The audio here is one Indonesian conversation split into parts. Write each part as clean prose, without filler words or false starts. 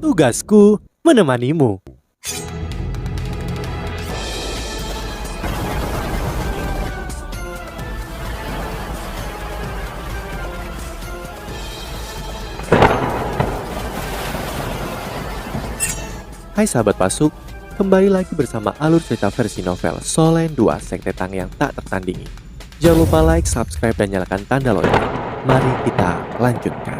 Tugasku menemanimu. Hai sahabat Pasuk, kembali lagi bersama alur cerita versi novel Solen 2 Sekte Tang yang tak tertandingi. Jangan lupa like, subscribe, dan nyalakan tanda lonceng. Mari kita lanjutkan.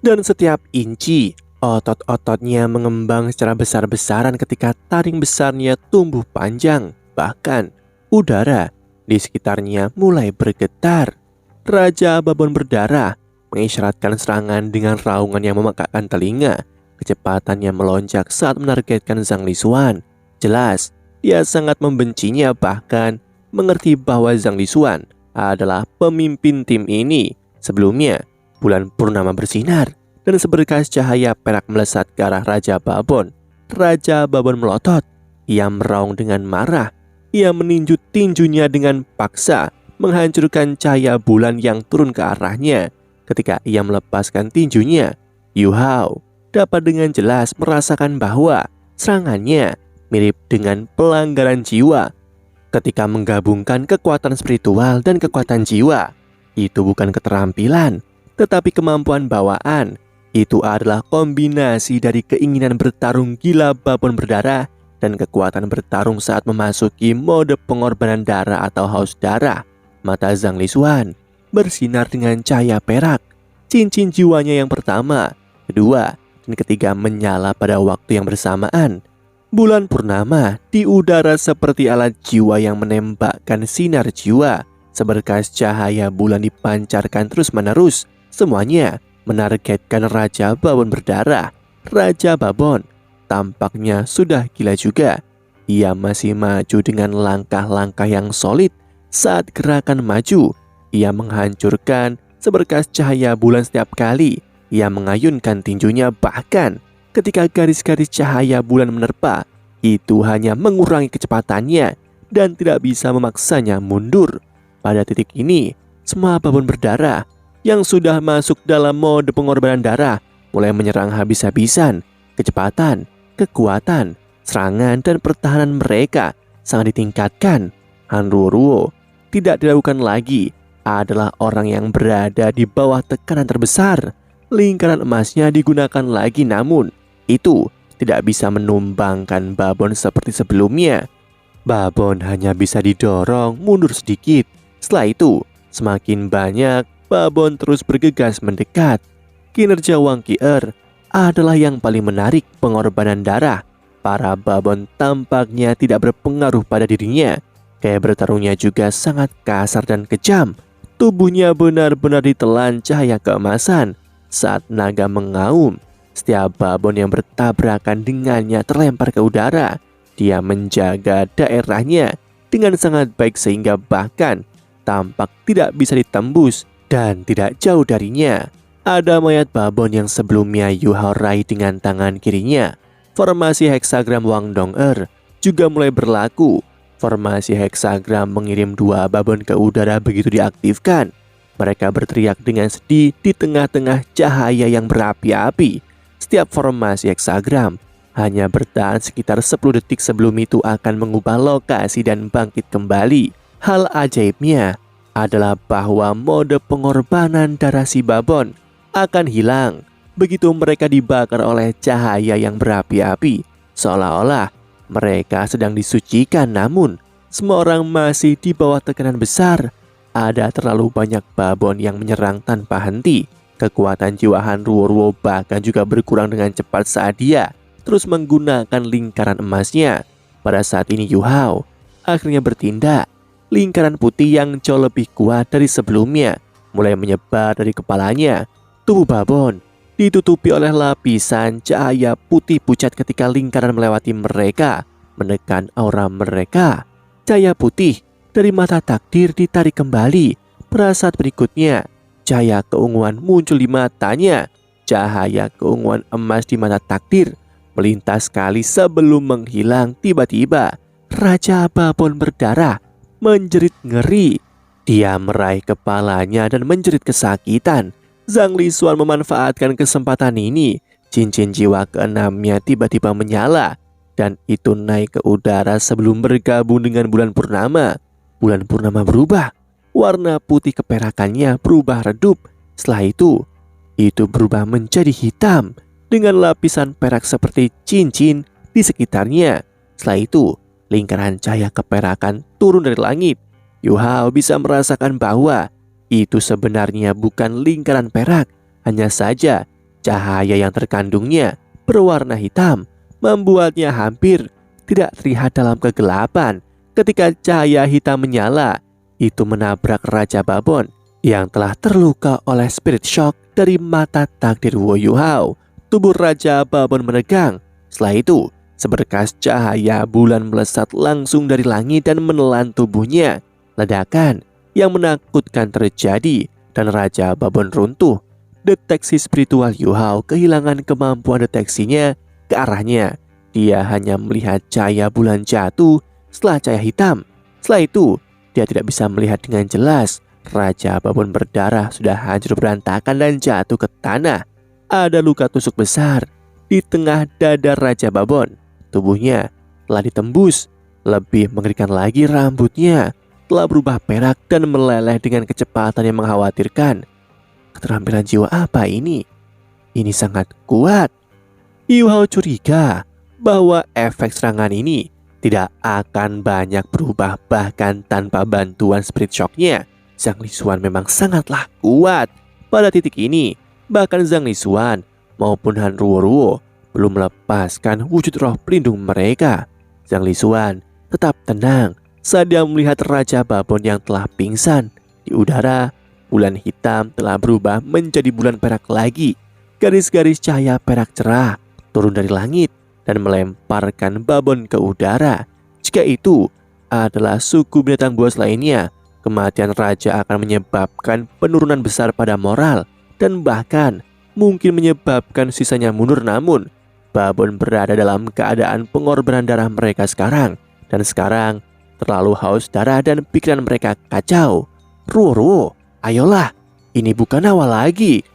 Dan setiap inci, otot-ototnya mengembang secara besar-besaran ketika taring besarnya tumbuh panjang. Bahkan, udara di sekitarnya mulai bergetar. Raja Babon berdarah mengisyaratkan serangan dengan raungan yang memekakkan telinga. Kecepatannya melonjak saat menargetkan Zhang Lixuan. Jelas, dia sangat membencinya, bahkan mengerti bahwa Zhang Lixuan adalah pemimpin tim ini. Sebelumnya, bulan purnama bersinar dan seberkas cahaya perak melesat ke arah Raja Babon. Raja Babon melotot. Ia meraung dengan marah. Ia meninju tinjunya dengan paksa, menghancurkan cahaya bulan yang turun ke arahnya. Ketika ia melepaskan tinjunya, Yu Hao dapat dengan jelas merasakan bahwa serangannya mirip dengan pelanggaran jiwa. Ketika menggabungkan kekuatan spiritual dan kekuatan jiwa, itu bukan keterampilan, tetapi kemampuan bawaan. Itu adalah kombinasi dari keinginan bertarung gila Babon berdarah dan kekuatan bertarung saat memasuki mode pengorbanan darah atau haus darah. Mata Zhang Lixuan bersinar dengan cahaya perak. Cincin jiwanya yang pertama, kedua, dan ketiga menyala pada waktu yang bersamaan. Bulan purnama di udara seperti alat jiwa yang menembakkan sinar jiwa. Seberkas cahaya bulan dipancarkan terus-menerus. Semuanya menargetkan Raja Babon berdarah. Raja Babon tampaknya sudah gila juga. Ia masih maju dengan langkah-langkah yang solid. Saat gerakan maju, ia menghancurkan seberkas cahaya bulan setiap kali ia mengayunkan tinjunya. Bahkan ketika garis-garis cahaya bulan menerpa, itu hanya mengurangi kecepatannya dan tidak bisa memaksanya mundur. Pada titik ini, semua babon berdarah yang sudah masuk dalam mode pengorbanan darah mulai menyerang habis-habisan. Kecepatan, kekuatan, serangan, dan pertahanan mereka sangat ditingkatkan. Han Ruoruo tidak diragukan lagi, adalah orang yang berada di bawah tekanan terbesar. Lingkaran emasnya digunakan lagi, namun itu tidak bisa menumbangkan Babon seperti sebelumnya. Babon hanya bisa didorong mundur sedikit. Setelah itu, semakin banyak Babon terus bergegas mendekat. Kinerja Wang Qier adalah yang paling menarik pengorbanan darah. Para Babon tampaknya tidak berpengaruh pada dirinya. Gaya bertarungnya juga sangat kasar dan kejam. Tubuhnya benar-benar ditelan cahaya keemasan. Saat naga mengaum, setiap babon yang bertabrakan dengannya terlempar ke udara. Dia menjaga daerahnya dengan sangat baik sehingga bahkan tampak tidak bisa ditembus. Dan tidak jauh darinya ada mayat babon yang sebelumnya Yu Hao raih dengan tangan kirinya. Formasi heksagram Wang Dong'er juga mulai berlaku. Formasi heksagram mengirim dua babon ke udara begitu diaktifkan. Mereka berteriak dengan sedih di tengah-tengah cahaya yang berapi-api. Setiap formasi heksagram hanya bertahan sekitar 10 detik, sebelum itu akan mengubah lokasi dan bangkit kembali. Hal ajaibnya adalah bahwa mode pengorbanan darah si babon akan hilang begitu mereka dibakar oleh cahaya yang berapi-api. Seolah-olah mereka sedang disucikan, namun semua orang masih di bawah tekanan besar. Ada terlalu banyak babon yang menyerang tanpa henti. Kekuatan jiwa Han Ruoruo bahkan juga berkurang dengan cepat saat dia terus menggunakan lingkaran emasnya. Pada saat ini Yu Hao akhirnya bertindak. Lingkaran putih yang jauh lebih kuat dari sebelumnya mulai menyebar dari kepalanya. Tubuh babon ditutupi oleh lapisan cahaya putih pucat ketika lingkaran melewati mereka, menekan aura mereka. Cahaya putih dari mata takdir ditarik kembali. Pada saat berikutnya, cahaya keunguan muncul di matanya. Cahaya keunguan emas di mata takdir melintas sekali sebelum menghilang. Tiba-tiba, Raja Babon berdarah menjerit ngeri. Dia meraih kepalanya dan menjerit kesakitan. Zhang Lixuan memanfaatkan kesempatan ini. Cincin jiwa keenamnya tiba-tiba menyala, dan itu naik ke udara sebelum bergabung dengan bulan purnama. Bulan purnama berubah, warna putih keperakannya berubah redup. Setelah itu berubah menjadi hitam dengan lapisan perak seperti cincin di sekitarnya. Setelah itu, lingkaran cahaya keperakan turun dari langit. Yu Hao bisa merasakan bahwa itu sebenarnya bukan lingkaran perak, hanya saja cahaya yang terkandungnya berwarna hitam, membuatnya hampir tidak terlihat dalam kegelapan. Ketika cahaya hitam menyala, itu menabrak Raja Babon yang telah terluka oleh spirit shock dari mata takdir Wu Yu Hao. Tubuh Raja Babon menegang. Setelah itu, seberkas cahaya bulan melesat langsung dari langit dan menelan tubuhnya. Ledakan yang menakutkan terjadi dan Raja Babon runtuh. Deteksi spiritual Yu Hao kehilangan kemampuan deteksinya ke arahnya. Dia hanya melihat cahaya bulan jatuh setelah cahaya hitam. Setelah itu, dia tidak bisa melihat dengan jelas. Raja Babon berdarah sudah hancur berantakan dan jatuh ke tanah. Ada luka tusuk besar di tengah dada Raja Babon. Tubuhnya telah ditembus. Lebih mengerikan lagi, rambutnya telah berubah perak dan meleleh dengan kecepatan yang mengkhawatirkan. Keterampilan jiwa apa ini? Ini sangat kuat. Yu Hao curiga bahwa efek serangan ini tidak akan banyak berubah bahkan tanpa bantuan spirit shocknya. Zhang Lixuan memang sangatlah kuat. Pada titik ini, bahkan Zhang Lixuan maupun Han Ruo belum melepaskan wujud roh pelindung mereka. Zhang Lixuan tetap tenang saat dia melihat Raja Babon yang telah pingsan. Di udara, bulan hitam telah berubah menjadi bulan perak lagi. Garis-garis cahaya perak cerah turun dari langit dan melemparkan Babon ke udara. Jika itu adalah suku binatang buas lainnya, kematian raja akan menyebabkan penurunan besar pada moral dan bahkan mungkin menyebabkan sisanya mundur. Namun Babon berada dalam keadaan pengorbanan darah mereka sekarang, dan sekarang terlalu haus darah dan pikiran mereka kacau. Ruo, ayolah, ini bukan awal lagi,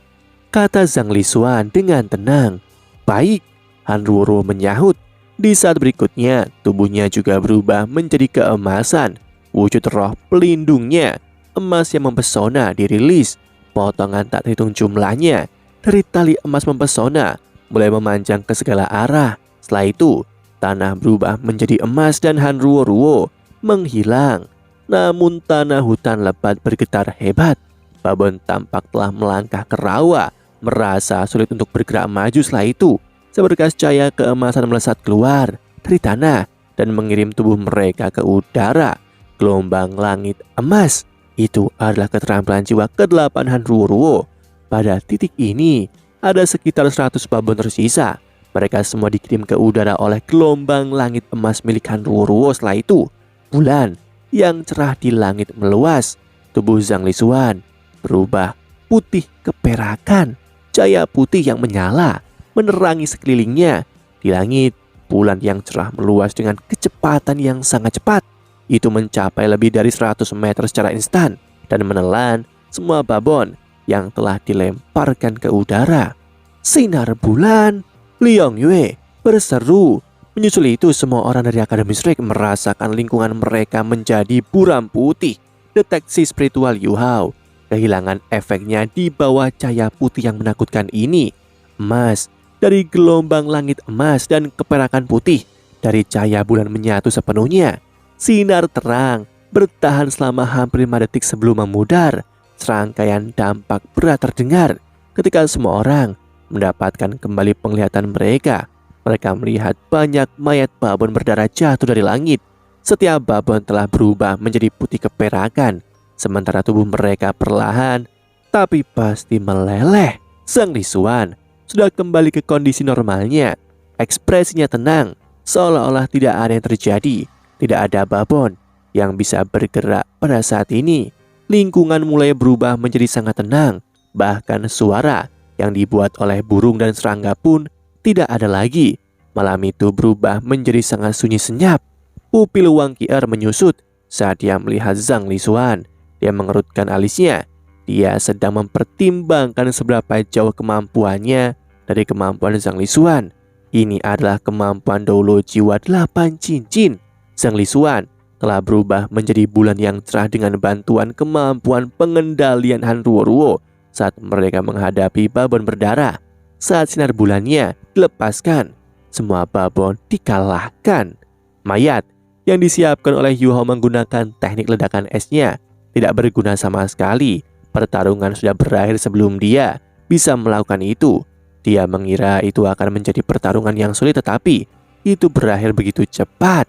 kata Zhang Lixuan dengan tenang. Baik, Han Ruo menyahut. Di saat berikutnya, tubuhnya juga berubah menjadi keemasan. Wujud roh pelindungnya, emas yang mempesona, dirilis. Potongan tak terhitung jumlahnya dari tali emas mempesona mulai memanjang ke segala arah. Setelah itu, tanah berubah menjadi emas dan Han Ruo menghilang. Namun tanah hutan lebat bergetar hebat. Babon tampak telah melangkah ke rawa, merasa sulit untuk bergerak maju. Setelah itu, seberkas cahaya keemasan melesat keluar dari tanah dan mengirim tubuh mereka ke udara. Gelombang langit emas itu adalah keterampilan jiwa ke-8 Han Ruo. Pada titik ini, ada sekitar 100 babon tersisa. Mereka semua dikirim ke udara oleh gelombang langit emas milik Han Ruo. Setelah itu, bulan yang cerah di langit meluas. Tubuh Zhang Lixuan berubah putih keperakan. Cahaya putih yang menyala menerangi sekelilingnya. Di langit, bulan yang cerah meluas dengan kecepatan yang sangat cepat. Itu mencapai lebih dari 100 meter secara instan dan menelan semua babon yang telah dilemparkan ke udara. Sinar bulan, Liang Yue berseru. Menyusul itu, semua orang dari Akademi Strike merasakan lingkungan mereka menjadi buram putih. Deteksi spiritual Yu Hao kehilangan efeknya di bawah cahaya putih yang menakutkan ini. Emas dari gelombang langit emas dan keperakan putih dari cahaya bulan menyatu sepenuhnya. Sinar terang bertahan selama hampir 5 detik sebelum memudar. Serangkaian dampak berat terdengar ketika semua orang mendapatkan kembali penglihatan mereka. Mereka melihat banyak mayat babon berdarah jatuh dari langit. Setiap babon telah berubah menjadi putih keperakan, sementara tubuh mereka perlahan tapi pasti meleleh. Zhang Lixuan sudah kembali ke kondisi normalnya. Ekspresinya tenang, seolah-olah tidak ada yang terjadi. Tidak ada babon yang bisa bergerak pada saat ini. Lingkungan mulai berubah menjadi sangat tenang. Bahkan suara yang dibuat oleh burung dan serangga pun tidak ada lagi. Malam itu berubah menjadi sangat sunyi senyap. Pupil Wang Qi'er menyusut saat dia melihat Zhang Lixuan. Dia mengerutkan alisnya. dia sedang mempertimbangkan seberapa jauh kemampuannya dari kemampuan Zhang Lisuan. Ini adalah kemampuan Doulo Jiwa 8 cincin. Zhang Lisuan telah berubah menjadi bulan yang cerah dengan bantuan kemampuan pengendalian Han Ruo saat mereka menghadapi babon berdarah. Saat sinar bulannya dilepaskan, semua babon dikalahkan. Mayat yang disiapkan oleh Yu Hao menggunakan teknik ledakan esnya tidak berguna sama sekali. Pertarungan sudah berakhir sebelum dia bisa melakukan itu. Dia mengira itu akan menjadi pertarungan yang sulit, tetapi itu berakhir begitu cepat.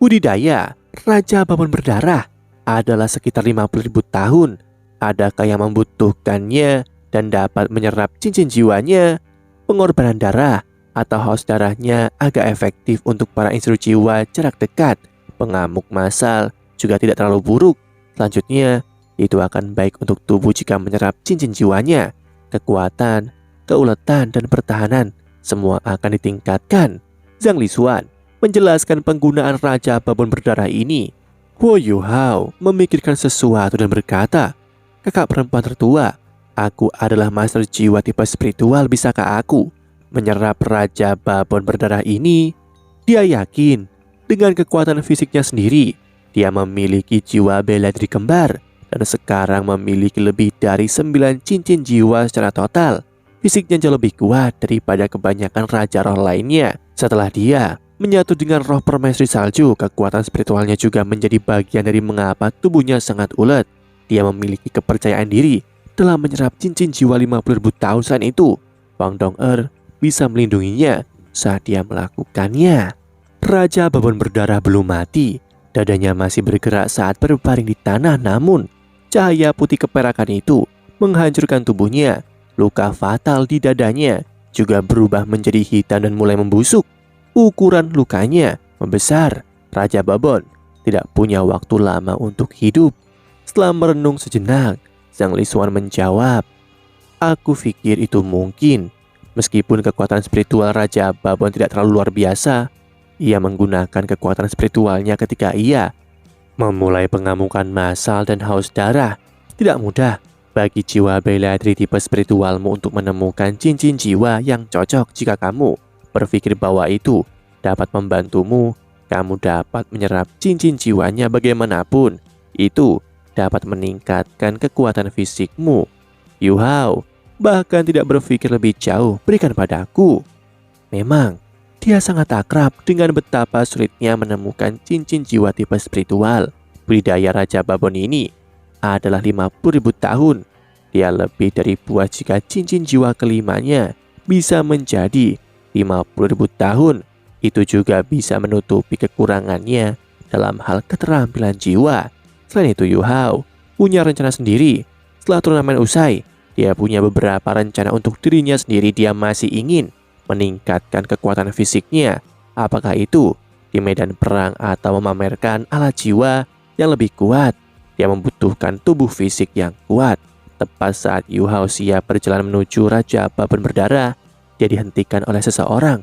Budidaya Raja Babon Berdarah adalah sekitar 50.000 tahun. Adakah yang membutuhkannya dan dapat menyerap cincin jiwanya? Pengorbanan darah atau haus darahnya agak efektif untuk para instru jiwa jarak dekat. Pengamuk massal juga tidak terlalu buruk. Selanjutnya, itu akan baik untuk tubuh jika menyerap cincin jiwanya. Kekuatan, keuletan, dan pertahanan semua akan ditingkatkan. Zhang Lisuan menjelaskan penggunaan Raja Babon Berdarah ini. Huo Yuhao memikirkan sesuatu dan berkata, "Kakak perempuan tertua, aku adalah master jiwa tipe spiritual. Bisakah aku menyerap Raja Babon Berdarah ini?" Dia yakin dengan kekuatan fisiknya sendiri, dia memiliki jiwa bela diri kembar dan sekarang memiliki lebih dari 9 cincin jiwa secara total. Fisiknya jauh lebih kuat daripada kebanyakan raja roh lainnya. Setelah dia menyatu dengan roh permaisuri salju, kekuatan spiritualnya juga menjadi bagian dari mengapa tubuhnya sangat ulet. Dia memiliki kepercayaan diri dalam menyerap cincin jiwa 50.000 tahun. Selain itu, Wang Dong'er bisa melindunginya saat dia melakukannya. Raja Babon Berdarah belum mati. Dadanya masih bergerak saat berbaring di tanah, namun cahaya putih keperakan itu menghancurkan tubuhnya. Luka fatal di dadanya juga berubah menjadi hitam dan mulai membusuk. Ukuran lukanya membesar. Raja Babon tidak punya waktu lama untuk hidup. Setelah merenung sejenak, Zhang Lisuan menjawab, "Aku pikir itu mungkin. Meskipun kekuatan spiritual Raja Babon tidak terlalu luar biasa, ia menggunakan kekuatan spiritualnya ketika ia memulai pengamukan massal dan haus darah. Tidak mudah bagi jiwa bela diri tipe spiritualmu untuk menemukan cincin jiwa yang cocok. Jika kamu berpikir bahwa itu dapat membantumu, kamu dapat menyerap cincin jiwanya. Bagaimanapun, itu dapat meningkatkan kekuatan fisikmu. Yu Hao bahkan tidak berpikir lebih jauh, berikan padaku." Memang, dia sangat akrab dengan betapa sulitnya menemukan cincin jiwa tipe spiritual. Budidaya Raja Babon ini adalah 50.000 tahun. Dia lebih dari buah jika cincin jiwa kelimanya bisa menjadi 50.000 tahun. Itu juga bisa menutupi kekurangannya dalam hal keterampilan jiwa. Selain itu, Yu Hao punya rencana sendiri. Setelah turnamen usai, dia punya beberapa rencana untuk dirinya sendiri. Dia masih ingin meningkatkan kekuatan fisiknya, apakah itu di medan perang atau memamerkan alat jiwa yang lebih kuat. Dia membutuhkan tubuh fisik yang kuat. Tepat saat Yu Hao siap berjalan menuju Raja Babon Berdarah, dia dihentikan oleh seseorang.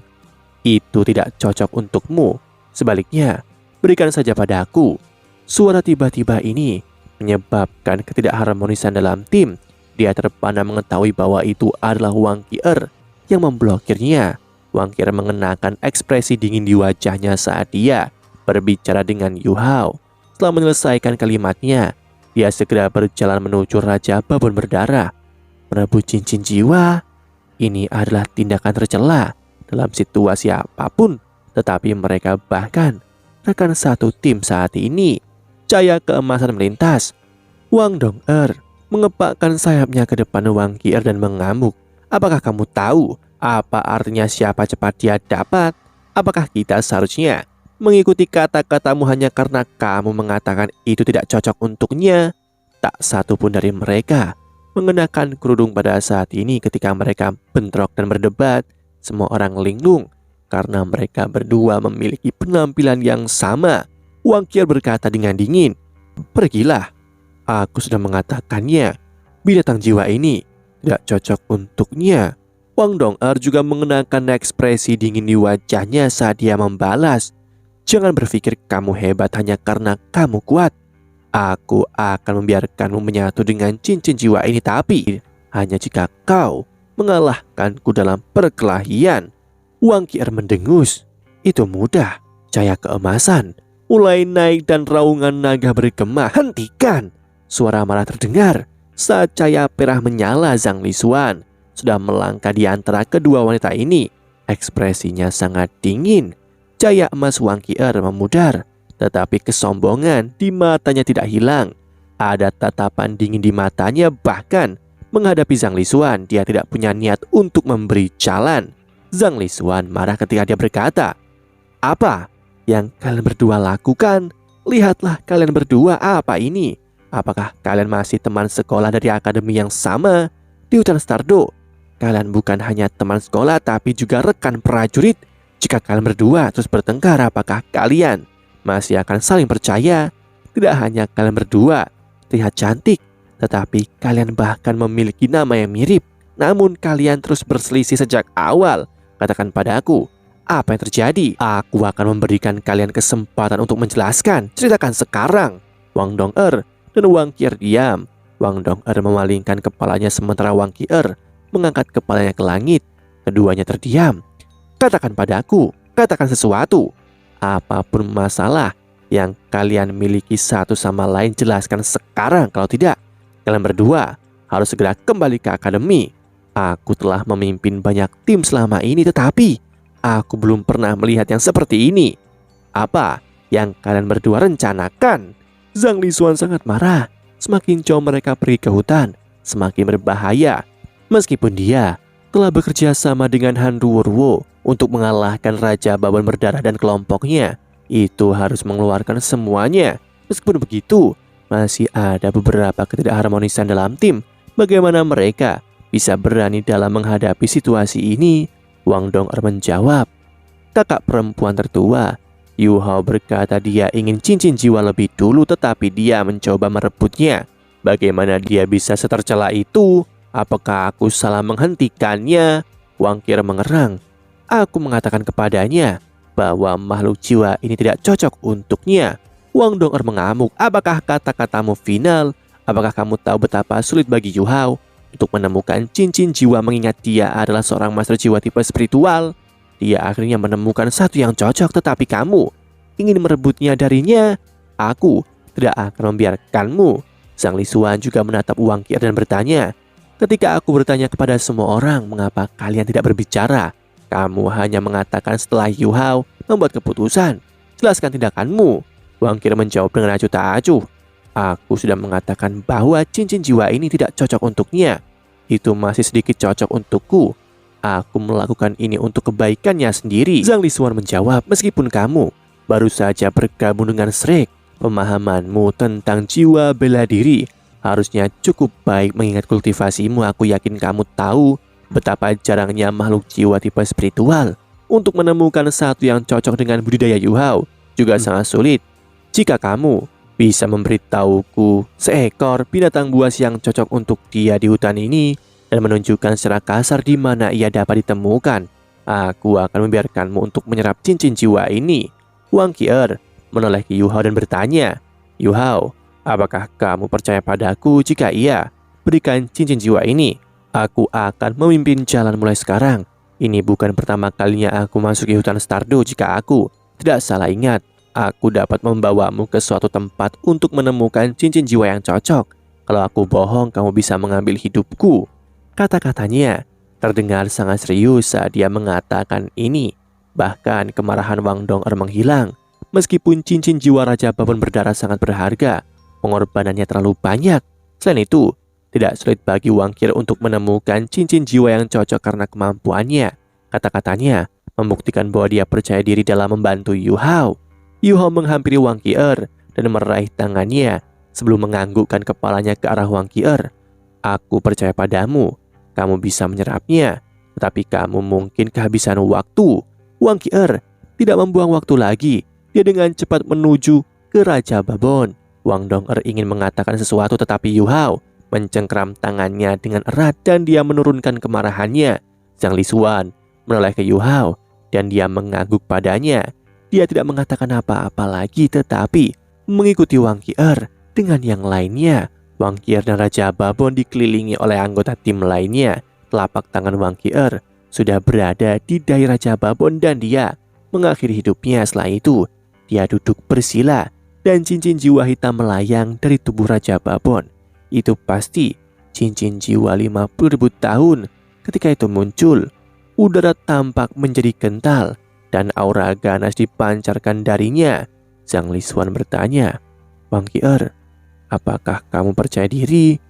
"Itu tidak cocok untukmu. Sebaliknya, berikan saja padaku." Suara tiba-tiba ini menyebabkan ketidakharmonisan dalam tim. Dia terpana mengetahui bahwa itu adalah Wang Qier yang memblokirnya. Wang Qier mengenakan ekspresi dingin di wajahnya saat dia berbicara dengan Yu Hao. Setelah menyelesaikan kalimatnya, dia segera berjalan menuju Raja Babon Berdarah. Merebut cincin jiwa, ini adalah tindakan tercela dalam situasi apapun, tetapi mereka bahkan rekan satu tim saat ini. Cahaya keemasan melintas. Wang Dong'er mengepakkan sayapnya ke depan Wang Qier dan mengamuk. "Apakah kamu tahu apa artinya siapa cepat dia dapat? Apakah kita seharusnya mengikuti kata-katamu hanya karena kamu mengatakan itu tidak cocok untuknya?" Tak satu pun dari mereka mengenakan kerudung pada saat ini. Ketika mereka bentrok dan berdebat, semua orang linglung karena mereka berdua memiliki penampilan yang sama. Wang Qier berkata dengan dingin, "Pergilah, aku sudah mengatakannya. Binatang jiwa ini tidak cocok untuknya." Wang Dong'er juga mengenakan ekspresi dingin di wajahnya saat dia membalas, "Jangan berpikir kamu hebat hanya karena kamu kuat. Aku akan membiarkanmu menyatu dengan cincin jiwa ini, tapi hanya jika kau mengalahkanku dalam perkelahian. Wang Qier mendengus. Itu mudah. Cahaya keemasan mulai naik dan raungan naga bergema. Hentikan! Suara marah terdengar saat cahaya merah menyala. Zhang Lixuan sudah melangkah di antara kedua wanita ini. Ekspresinya sangat dingin. Cahaya emas Wang Qier memudar, tetapi kesombongan di matanya tidak hilang. Ada tatapan dingin di matanya, bahkan menghadapi Zhang Lixuan dia tidak punya niat untuk memberi jalan. Zhang Lixuan marah ketika dia berkata, "Apa yang kalian berdua lakukan? Lihatlah kalian berdua, apa ini? Apakah kalian masih teman sekolah dari akademi yang sama di hutan Stardo? Kalian bukan hanya teman sekolah tapi juga rekan prajurit. Jika kalian berdua terus bertengkar, apakah kalian masih akan saling percaya? Tidak hanya kalian berdua terlihat cantik, tetapi kalian bahkan memiliki nama yang mirip. Namun kalian terus berselisih sejak awal. Katakan padaku, apa yang terjadi? Aku akan memberikan kalian kesempatan untuk menjelaskan. Ceritakan sekarang." Wang Dong'er dan Wang Qier diam. Wang Dong'er memalingkan kepalanya sementara Wang Qier mengangkat kepalanya ke langit. Keduanya terdiam. "Katakan padaku, katakan sesuatu. Apapun masalah yang kalian miliki satu sama lain, jelaskan sekarang. Kalau tidak, kalian berdua harus segera kembali ke akademi. Aku telah memimpin banyak tim selama ini, tetapi aku belum pernah melihat yang seperti ini. Apa yang kalian berdua rencanakan?" Zhang Lixuan sangat marah. Semakin jauh mereka pergi ke hutan, semakin berbahaya. Meskipun dia telah bekerja sama dengan Han Ruowo untuk mengalahkan Raja Babon Berdarah dan kelompoknya, itu harus mengeluarkan semuanya. Meskipun begitu, masih ada beberapa ketidakharmonisan dalam tim. Bagaimana mereka bisa berani dalam menghadapi situasi ini? Wang Dong'er menjawab. Kakak perempuan tertua Yu Hao berkata dia ingin cincin jiwa lebih dulu, tetapi dia mencoba merebutnya. Bagaimana dia bisa setercela itu? Apakah aku salah menghentikannya? Wang Qier mengerang. Aku mengatakan kepadanya bahwa makhluk jiwa ini tidak cocok untuknya. Wang Dong'er mengamuk. Apakah kata-katamu final? Apakah kamu tahu betapa sulit bagi Yu Hao untuk menemukan cincin jiwa, mengingat dia adalah seorang master jiwa tipe spiritual? Dia akhirnya menemukan satu yang cocok, tetapi kamu ingin merebutnya darinya. Aku tidak akan membiarkanmu. Zhang Lixuan juga menatap Wang Qier dan bertanya, ketika aku bertanya kepada semua orang mengapa kalian tidak berbicara, kamu hanya mengatakan setelah Yu Hao membuat keputusan. Jelaskan tindakanmu. Wang Qier menjawab dengan acuh tak acuh. Aku sudah mengatakan bahwa cincin jiwa ini tidak cocok untuknya. Itu masih sedikit cocok untukku. Aku melakukan ini untuk kebaikannya sendiri. Zhang Lixuan menjawab, meskipun kamu baru saja bergabung dengan Shrek, pemahamanmu tentang jiwa bela diri harusnya cukup baik. Mengingat kultivasimu, aku yakin kamu tahu betapa jarangnya makhluk jiwa tipe spiritual untuk menemukan satu yang cocok dengan budidaya Yu Hao. Juga sangat sulit. Jika kamu bisa memberitahuku seekor binatang buas yang cocok untuk dia di hutan ini dan menunjukkan secara kasar di mana ia dapat ditemukan, aku akan membiarkanmu untuk menyerap cincin jiwa ini. Wang Qier menoleh ke Yu Hao dan bertanya, Yu Hao, apakah kamu percaya padaku? Jika iya, berikan cincin jiwa ini. Aku akan memimpin jalan mulai sekarang. Ini bukan pertama kalinya aku masuk ke hutan Stardo. Jika aku tidak salah ingat, aku dapat membawamu ke suatu tempat untuk menemukan cincin jiwa yang cocok. Kalau aku bohong, kamu bisa mengambil hidupku. Kata-katanya terdengar sangat serius saat dia mengatakan ini. Bahkan kemarahan Wang Dong'er menghilang. Meskipun cincin jiwa Raja Babon Berdarah sangat berharga, pengorbanannya terlalu banyak. Selain itu, tidak sulit bagi Wang Qier untuk menemukan cincin jiwa yang cocok karena kemampuannya. Kata-katanya membuktikan bahwa dia percaya diri dalam membantu Yu Hao. Yu Hao menghampiri Wang Qier dan meraih tangannya sebelum menganggukkan kepalanya ke arah Wang Qier. Aku percaya padamu. Kamu bisa menyerapnya, tetapi kamu mungkin kehabisan waktu. Wang Qier tidak membuang waktu lagi. Dia dengan cepat menuju ke Raja Babon. Wang Dong'er ingin mengatakan sesuatu, tetapi Yu Hao mencengkram tangannya dengan erat dan dia menurunkan kemarahannya. Zhang Lixuan menoleh ke Yu Hao dan dia mengangguk padanya. Dia tidak mengatakan apa-apa lagi, tetapi mengikuti Wang Qier Dengan yang lainnya, Wang Qier dan Raja Babon dikelilingi oleh anggota tim lainnya. Telapak tangan Wang Qier sudah berada di dahi Raja Babon dan dia mengakhiri hidupnya. Setelah itu, dia duduk bersila dan cincin jiwa hitam melayang dari tubuh Raja Babon. Itu pasti cincin jiwa 50.000 tahun. Ketika itu muncul, udara tampak menjadi kental dan aura ganas dipancarkan darinya. Zhang Lixuan bertanya, "Wang Qier, apakah kamu percaya diri?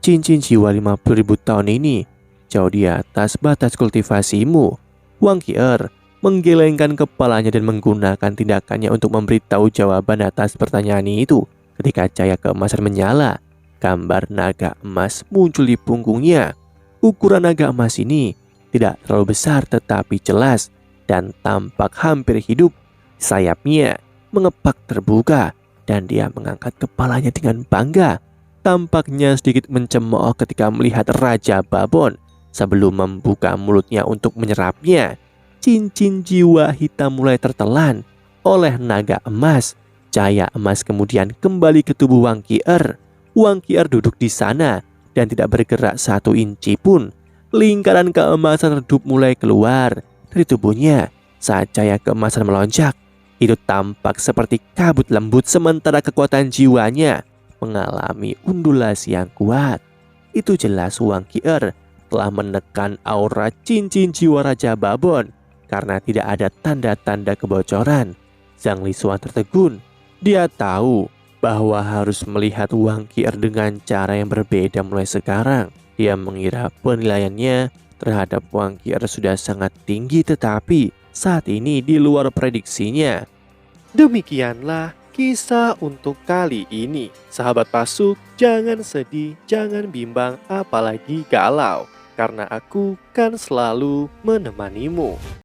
Cincin jiwa 50.000 tahun ini jauh di atas batas kultivasimu." Wang Qier menggelengkan kepalanya dan menggunakan tindakannya untuk memberitahu jawaban atas pertanyaan itu. Ketika cahaya keemasan menyala, gambar naga emas muncul di punggungnya. Ukuran naga emas ini tidak terlalu besar tetapi jelas dan tampak hampir hidup. Sayapnya mengepak terbuka dan dia mengangkat kepalanya dengan bangga. Tampaknya sedikit mencemooh ketika melihat Raja Babon. Sebelum membuka mulutnya untuk menyerapnya, cincin jiwa hitam mulai tertelan oleh naga emas. Cahaya emas kemudian kembali ke tubuh Wang Qier. Wang Qier duduk di sana dan tidak bergerak 1 inci pun. Lingkaran keemasan redup mulai keluar dari tubuhnya saat cahaya keemasan melonjak. Itu tampak seperti kabut lembut sementara kekuatan jiwanya mengalami undulasi yang kuat. Itu jelas Wang Qier telah menekan aura cincin jiwa Raja Babon karena tidak ada tanda-tanda kebocoran. Zhang Lixuan tertegun. Dia tahu bahwa harus melihat Wang Qier dengan cara yang berbeda mulai sekarang. Dia mengira penilaiannya terhadap Wang Qier sudah sangat tinggi, tetapi saat ini di luar prediksinya. Demikianlah kisah untuk kali ini. Sahabat Pasuk, jangan sedih, jangan bimbang, apalagi galau, karena aku kan selalu menemanimu.